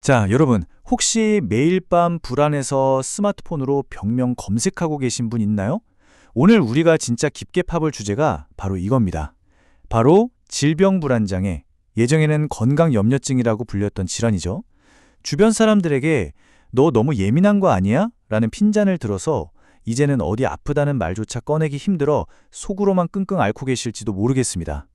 자, 여러분, 혹시 매일 밤 불안해서 스마트폰으로 병명 검색하고 계신 분 있나요? 오늘 우리가 진짜 깊게 파볼 주제가 바로 이겁니다. 바로 질병불안장애, 예정에는 건강염려증이라고 불렸던 질환이죠. 주변 사람들에게 너 너무 예민한 거 아니야? 라는 핀잔을 들어서 이제는 어디 아프다는 말조차 꺼내기 힘들어 속으로만 끙끙 앓고 계실지도 모르겠습니다.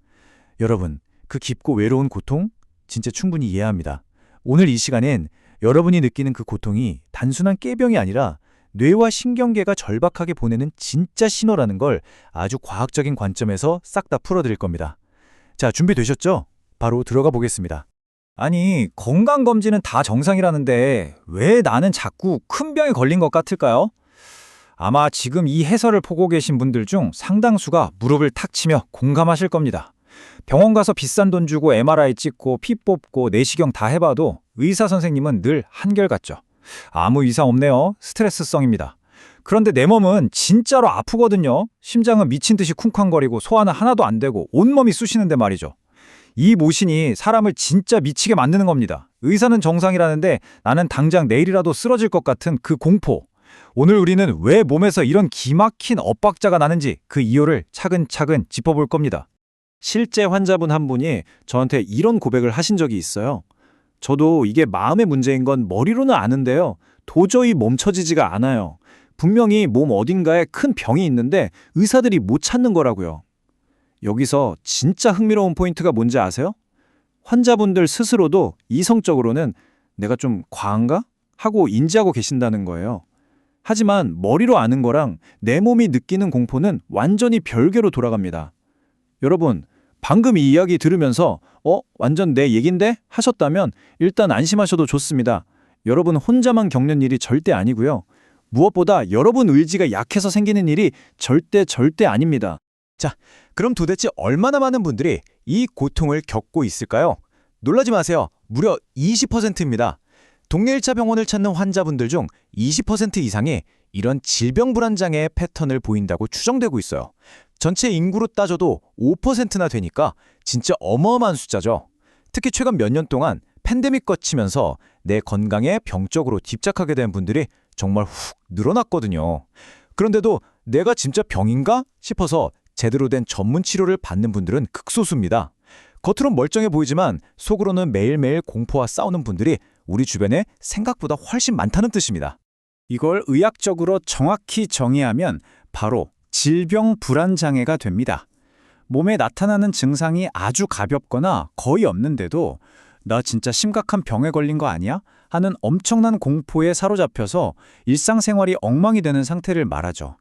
여러분, 그 깊고 외로운 고통 진짜 충분히 이해합니다. 오늘 이 시간엔 여러분이 느끼는 그 고통이 단순한 꾀병이 아니라 뇌와 신경계가 절박하게 보내는 진짜 신호라는 걸 아주 과학적인 관점에서 싹 다 풀어드릴 겁니다. 자, 준비되셨죠? 바로 들어가 보겠습니다. 아니, 건강검진은 다 정상이라는데 왜 나는 자꾸 큰 병에 걸린 것 같을까요? 아마 지금 이 해설을 보고 계신 분들 중 상당수가 무릎을 탁 치며 공감하실 겁니다. 병원 가서 비싼 돈 주고 MRI 찍고 피 뽑고 내시경 다 해봐도 의사 선생님은 늘 한결같죠. 아무 이상 없네요. 스트레스성입니다. 그런데 내 몸은 진짜로 아프거든요. 심장은 미친 듯이 쿵쾅거리고 소화는 하나도 안 되고 온몸이 쑤시는데 말이죠. 이 모신이 사람을 진짜 미치게 만드는 겁니다. 의사는 정상이라는데 나는 당장 내일이라도 쓰러질 것 같은 그 공포. 오늘 우리는 왜 몸에서 이런 기막힌 엇박자가 나는지 그 이유를 차근차근 짚어볼 겁니다. 실제 환자분 한 분이 저한테 이런 고백을 하신 적이 있어요. 저도 이게 마음의 문제인 건 머리로는 아는데요. 도저히 멈춰지지가 않아요. 분명히 몸 어딘가에 큰 병이 있는데 의사들이 못 찾는 거라고요. 여기서 진짜 흥미로운 포인트가 뭔지 아세요? 환자분들 스스로도 이성적으로는 내가 좀 과한가? 하고 인지하고 계신다는 거예요. 하지만 머리로 아는 거랑 내 몸이 느끼는 공포는 완전히 별개로 돌아갑니다. 여러분, 방금 이 이야기 들으면서 완전 내 얘긴데? 하셨다면 일단 안심하셔도 좋습니다. 여러분 혼자만 겪는 일이 절대 아니고요. 무엇보다 여러분 의지가 약해서 생기는 일이 절대 아닙니다. 자, 그럼 도대체 얼마나 많은 분들이 이 고통을 겪고 있을까요? 놀라지 마세요. 무려 20%입니다. 동네 1차 병원을 찾는 환자분들 중 20% 이상이 이런 질병불안장애의 패턴을 보인다고 추정되고 있어요. 전체 인구로 따져도 5%나 되니까 진짜 어마어마한 숫자죠. 특히 최근 몇 년 동안 팬데믹 거치면서 내 건강에 병적으로 집착하게 된 분들이 정말 훅 늘어났거든요. 그런데도 내가 진짜 병인가 싶어서 제대로 된 전문 치료를 받는 분들은 극소수입니다. 겉으론 멀쩡해 보이지만 속으로는 매일매일 공포와 싸우는 분들이 우리 주변에 생각보다 훨씬 많다는 뜻입니다. 이걸 의학적으로 정확히 정의하면 바로 질병불안장애가 됩니다. 몸에 나타나는 증상이 아주 가볍거나 거의 없는데도 나 진짜 심각한 병에 걸린 거 아니야? 하는 엄청난 공포에 사로잡혀서 일상생활이 엉망이 되는 상태를 말하죠.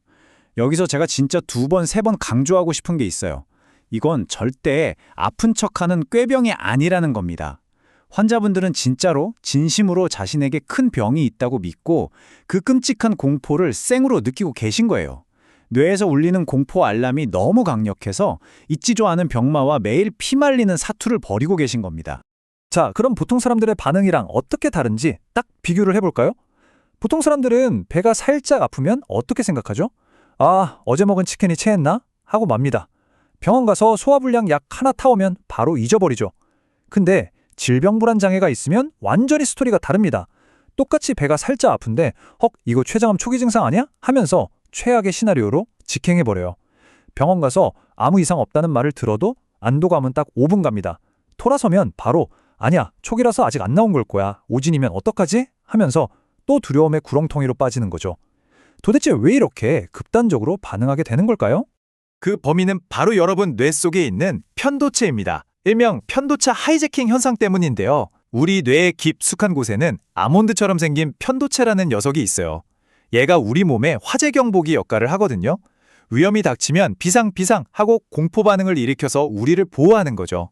여기서 제가 진짜 2번, 3번 강조하고 싶은 게 있어요. 이건 절대 아픈 척하는 꾀병이 아니라는 겁니다. 환자분들은 진짜로 진심으로 자신에게 큰 병이 있다고 믿고 그 끔찍한 공포를 생으로 느끼고 계신 거예요. 뇌에서 울리는 공포 알람이 너무 강력해서 잊지도 않은 병마와 매일 피말리는 사투를 벌이고 계신 겁니다. 자, 그럼 보통 사람들의 반응이랑 어떻게 다른지 딱 비교를 해볼까요? 보통 사람들은 배가 살짝 아프면 어떻게 생각하죠? 아, 어제 먹은 치킨이 체했나? 하고 맙니다. 병원 가서 소화불량 약 하나 타오면 바로 잊어버리죠. 근데 질병불안장애가 있으면 완전히 스토리가 다릅니다. 똑같이 배가 살짝 아픈데 이거 췌장암 초기 증상 아니야? 하면서 최악의 시나리오로 직행해버려요. 병원 가서 아무 이상 없다는 말을 들어도 안도감은 딱 5분 갑니다. 돌아서면 바로 아니야, 초기라서 아직 안 나온 걸 거야. 오진이면 어떡하지? 하면서 또 두려움의 구렁텅이로 빠지는 거죠. 도대체 왜 이렇게 급단적으로 반응하게 되는 걸까요? 그 범인은 바로 여러분 뇌 속에 있는 편도체입니다. 일명 편도체 하이제킹 현상 때문인데요. 우리 뇌의 깊숙한 곳에는 아몬드처럼 생긴 편도체라는 녀석이 있어요. 얘가 우리 몸의 화재 경보기 역할을 하거든요. 위험이 닥치면 비상 하고 공포 반응을 일으켜서 우리를 보호하는 거죠.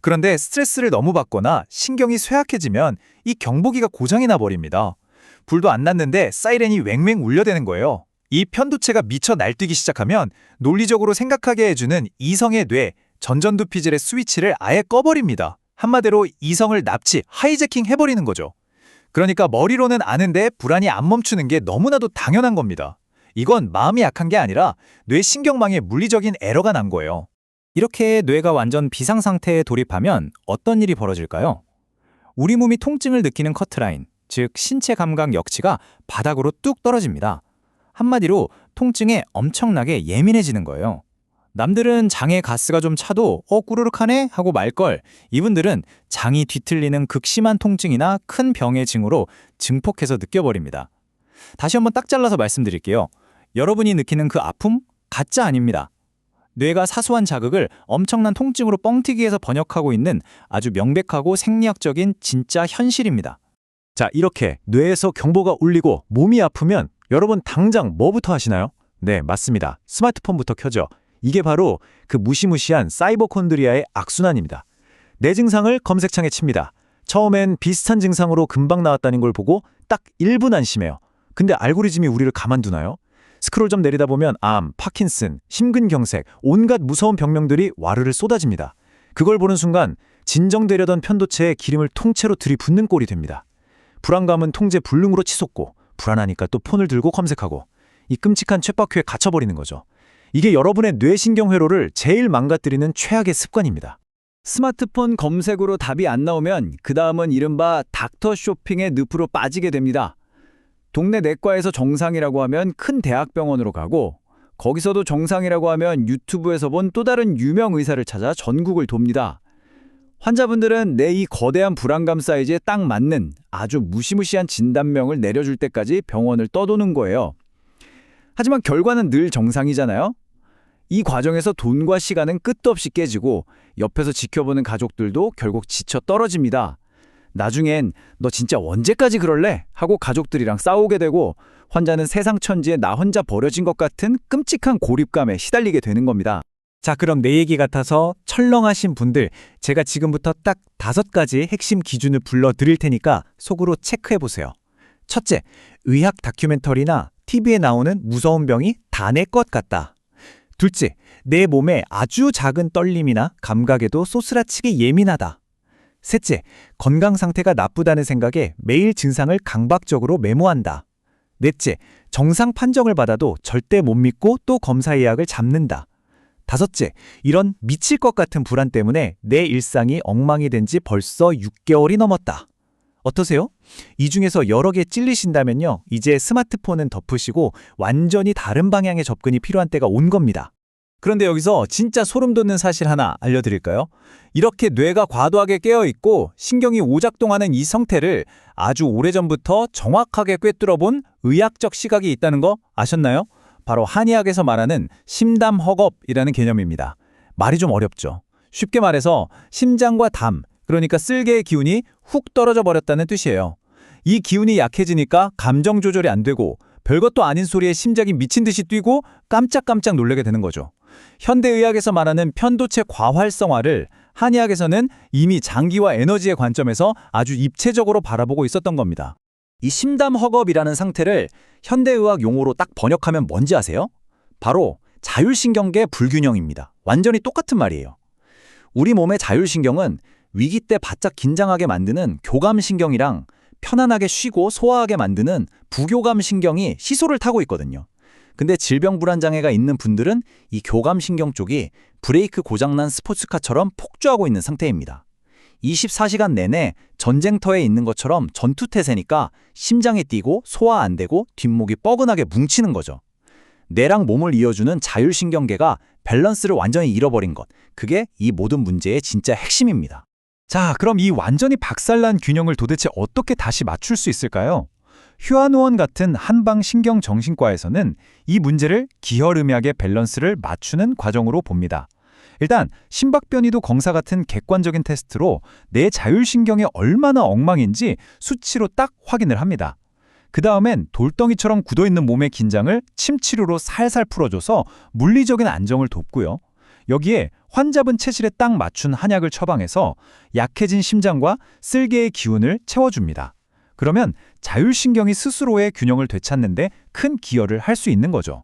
그런데 스트레스를 너무 받거나 신경이 쇠약해지면 이 경보기가 고장이 나버립니다. 불도 안 났는데 사이렌이 왱왱 울려대는 거예요. 이 편도체가 미쳐 날뛰기 시작하면 논리적으로 생각하게 해주는 이성의 뇌, 전전두피질의 스위치를 아예 꺼버립니다. 한마디로 이성을 납치, 하이제킹 해버리는 거죠. 그러니까 머리로는 아는데 불안이 안 멈추는 게 너무나도 당연한 겁니다. 이건 마음이 약한 게 아니라 뇌 신경망에 물리적인 에러가 난 거예요. 이렇게 뇌가 완전 비상 상태에 돌입하면 어떤 일이 벌어질까요? 우리 몸이 통증을 느끼는 커트라인, 즉 신체 감각 역치가 바닥으로 뚝 떨어집니다. 한마디로 통증에 엄청나게 예민해지는 거예요. 남들은 장에 가스가 좀 차도 꾸르륵하네 하고 말걸, 이분들은 장이 뒤틀리는 극심한 통증이나 큰 병의 징후로 증폭해서 느껴버립니다. 다시 한번 딱 잘라서 말씀드릴게요. 여러분이 느끼는 그 아픔, 가짜 아닙니다. 뇌가 사소한 자극을 엄청난 통증으로 뻥튀기해서 번역하고 있는 아주 명백하고 생리학적인 진짜 현실입니다. 자, 이렇게 뇌에서 경보가 울리고 몸이 아프면 여러분 당장 뭐부터 하시나요? 네, 맞습니다. 스마트폰부터 켜죠. 이게 바로 그 무시무시한 사이버콘드리아의 악순환입니다. 내 증상을 검색창에 칩니다. 처음엔 비슷한 증상으로 금방 나왔다는 걸 보고 딱 1분 안심해요. 근데 알고리즘이 우리를 가만두나요? 스크롤 좀 내리다 보면 암, 파킨슨, 심근경색, 온갖 무서운 병명들이 와르르 쏟아집니다. 그걸 보는 순간 진정되려던 편도체에 기름을 통째로 들이붓는 꼴이 됩니다. 불안감은 통제 불능으로 치솟고, 불안하니까 또 폰을 들고 검색하고, 이 끔찍한 쳇바퀴에 갇혀버리는 거죠. 이게 여러분의 뇌신경 회로를 제일 망가뜨리는 최악의 습관입니다. 스마트폰 검색으로 답이 안 나오면 그 다음은 이른바 닥터 쇼핑의 늪으로 빠지게 됩니다. 동네 내과에서 정상이라고 하면 큰 대학병원으로 가고, 거기서도 정상이라고 하면 유튜브에서 본 또 다른 유명 의사를 찾아 전국을 돕니다. 환자분들은 내 이 거대한 불안감 사이즈에 딱 맞는 아주 무시무시한 진단명을 내려줄 때까지 병원을 떠도는 거예요. 하지만 결과는 늘 정상이잖아요. 이 과정에서 돈과 시간은 끝도 없이 깨지고 옆에서 지켜보는 가족들도 결국 지쳐 떨어집니다. 나중엔 너 진짜 언제까지 그럴래? 하고 가족들이랑 싸우게 되고, 환자는 세상 천지에 나 혼자 버려진 것 같은 끔찍한 고립감에 시달리게 되는 겁니다. 자, 그럼 내 얘기 같아서 철렁하신 분들, 제가 지금부터 딱 5가지 핵심 기준을 불러드릴 테니까 속으로 체크해보세요. 첫째, 의학 다큐멘터리나 TV에 나오는 무서운 병이 다 내 것 같다. 둘째, 내 몸에 아주 작은 떨림이나 감각에도 쏘스라치게 예민하다. 셋째, 건강 상태가 나쁘다는 생각에 매일 증상을 강박적으로 메모한다. 넷째, 정상 판정을 받아도 절대 못 믿고 또 검사 예약을 잡는다. 다섯째, 이런 미칠 것 같은 불안 때문에 내 일상이 엉망이 된 지 벌써 6개월이 넘었다. 어떠세요? 이 중에서 여러 개 찔리신다면요, 이제 스마트폰은 덮으시고 완전히 다른 방향의 접근이 필요한 때가 온 겁니다. 그런데 여기서 진짜 소름 돋는 사실 하나 알려드릴까요? 이렇게 뇌가 과도하게 깨어있고 신경이 오작동하는 이 상태를 아주 오래전부터 정확하게 꿰뚫어본 의학적 시각이 있다는 거 아셨나요? 바로 한의학에서 말하는 심담허겁이라는 개념입니다. 말이 좀 어렵죠. 쉽게 말해서 심장과 담, 그러니까 쓸개의 기운이 훅 떨어져 버렸다는 뜻이에요. 이 기운이 약해지니까 감정 조절이 안 되고 별것도 아닌 소리에 심장이 미친 듯이 뛰고 깜짝깜짝 놀라게 되는 거죠. 현대의학에서 말하는 편도체 과활성화를 한의학에서는 이미 장기와 에너지의 관점에서 아주 입체적으로 바라보고 있었던 겁니다. 이 심담허겁이라는 상태를 현대의학 용어로 딱 번역하면 뭔지 아세요? 바로 자율신경계 불균형입니다. 완전히 똑같은 말이에요. 우리 몸의 자율신경은 위기 때 바짝 긴장하게 만드는 교감신경이랑 편안하게 쉬고 소화하게 만드는 부교감신경이 시소를 타고 있거든요. 근데 질병불안장애가 있는 분들은 이 교감신경 쪽이 브레이크 고장난 스포츠카처럼 폭주하고 있는 상태입니다. 24시간 내내 전쟁터에 있는 것처럼 전투태세니까 심장이 뛰고 소화 안 되고 뒷목이 뻐근하게 뭉치는 거죠. 뇌랑 몸을 이어주는 자율신경계가 밸런스를 완전히 잃어버린 것, 그게 이 모든 문제의 진짜 핵심입니다. 자, 그럼 이 완전히 박살난 균형을 도대체 어떻게 다시 맞출 수 있을까요? 휴안의원 같은 한방신경정신과에서는 이 문제를 기혈음약의 밸런스를 맞추는 과정으로 봅니다. 일단 심박변이도 검사 같은 객관적인 테스트로 내 자율신경이 얼마나 엉망인지 수치로 딱 확인을 합니다. 그 다음엔 돌덩이처럼 굳어있는 몸의 긴장을 침치료로 살살 풀어줘서 물리적인 안정을 돕고요. 여기에 환자분 체질에 딱 맞춘 한약을 처방해서 약해진 심장과 쓸개의 기운을 채워줍니다. 그러면 자율신경이 스스로의 균형을 되찾는데 큰 기여를 할 수 있는 거죠.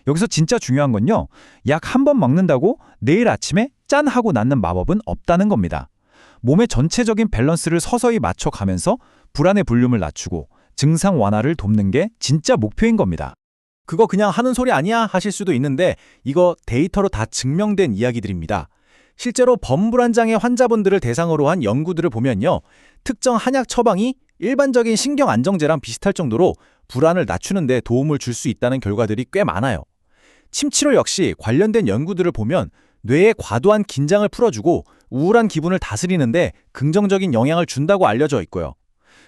여기서 진짜 중요한 건요, 약 한 번 먹는다고 내일 아침에 짠 하고 낫는 마법은 없다는 겁니다. 몸의 전체적인 밸런스를 서서히 맞춰가면서 불안의 볼륨을 낮추고 증상 완화를 돕는 게 진짜 목표인 겁니다. 그거 그냥 하는 소리 아니야 하실 수도 있는데 이거 데이터로 다 증명된 이야기들입니다. 실제로 범불안장애 환자분들을 대상으로 한 연구들을 보면요. 특정 한약 처방이 일반적인 신경 안정제랑 비슷할 정도로 불안을 낮추는 데 도움을 줄 수 있다는 결과들이 꽤 많아요. 침치료 역시 관련된 연구들을 보면 뇌의 과도한 긴장을 풀어주고 우울한 기분을 다스리는데 긍정적인 영향을 준다고 알려져 있고요.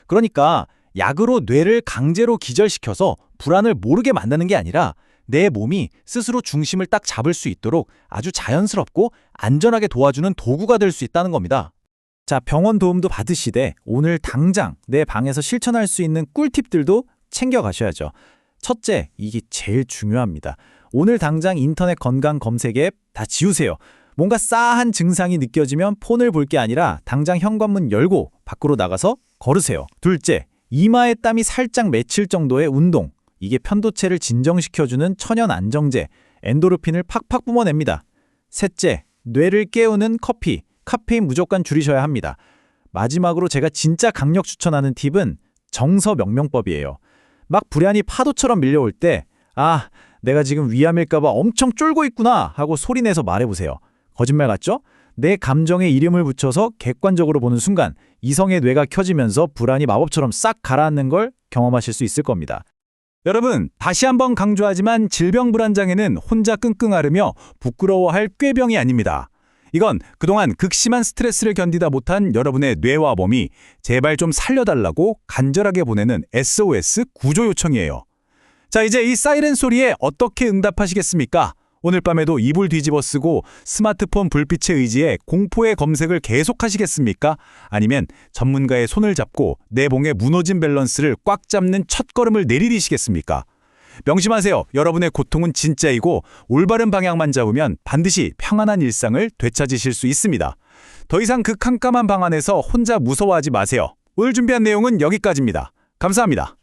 그러니까 약으로 뇌를 강제로 기절시켜서 불안을 모르게 만드는 게 아니라 내 몸이 스스로 중심을 딱 잡을 수 있도록 아주 자연스럽고 안전하게 도와주는 도구가 될 수 있다는 겁니다. 자, 병원 도움도 받으시되 오늘 당장 내 방에서 실천할 수 있는 꿀팁들도 챙겨가셔야죠. 첫째, 이게 제일 중요합니다. 오늘 당장 인터넷 건강 검색 앱 다 지우세요. 뭔가 싸한 증상이 느껴지면 폰을 볼 게 아니라 당장 현관문 열고 밖으로 나가서 걸으세요. 둘째, 이마에 땀이 살짝 맺힐 정도의 운동. 이게 편도체를 진정시켜주는 천연 안정제, 엔도르핀을 팍팍 뿜어냅니다. 셋째, 뇌를 깨우는 커피, 카페인 무조건 줄이셔야 합니다. 마지막으로 제가 진짜 강력 추천하는 팁은 정서명명법이에요. 막 불안이 파도처럼 밀려올 때 내가 지금 위암일까봐 엄청 쫄고 있구나 하고 소리내서 말해보세요. 거짓말 같죠? 내 감정에 이름을 붙여서 객관적으로 보는 순간 이성의 뇌가 켜지면서 불안이 마법처럼 싹 가라앉는 걸 경험하실 수 있을 겁니다. 여러분, 다시 한번 강조하지만 질병불안장애는 혼자 끙끙 앓으며 부끄러워할 꾀병이 아닙니다. 이건 그동안 극심한 스트레스를 견디다 못한 여러분의 뇌와 몸이 제발 좀 살려달라고 간절하게 보내는 SOS 구조 요청이에요. 자, 이제 이 사이렌 소리에 어떻게 응답하시겠습니까? 오늘 밤에도 이불 뒤집어 쓰고 스마트폰 불빛에 의지해 공포의 검색을 계속하시겠습니까? 아니면 전문가의 손을 잡고 내 몸의 무너진 밸런스를 꽉 잡는 첫걸음을 내디디시겠습니까? 명심하세요. 여러분의 고통은 진짜이고 올바른 방향만 잡으면 반드시 평안한 일상을 되찾으실 수 있습니다. 더 이상 그 캄캄한 방 안에서 혼자 무서워하지 마세요. 오늘 준비한 내용은 여기까지입니다. 감사합니다.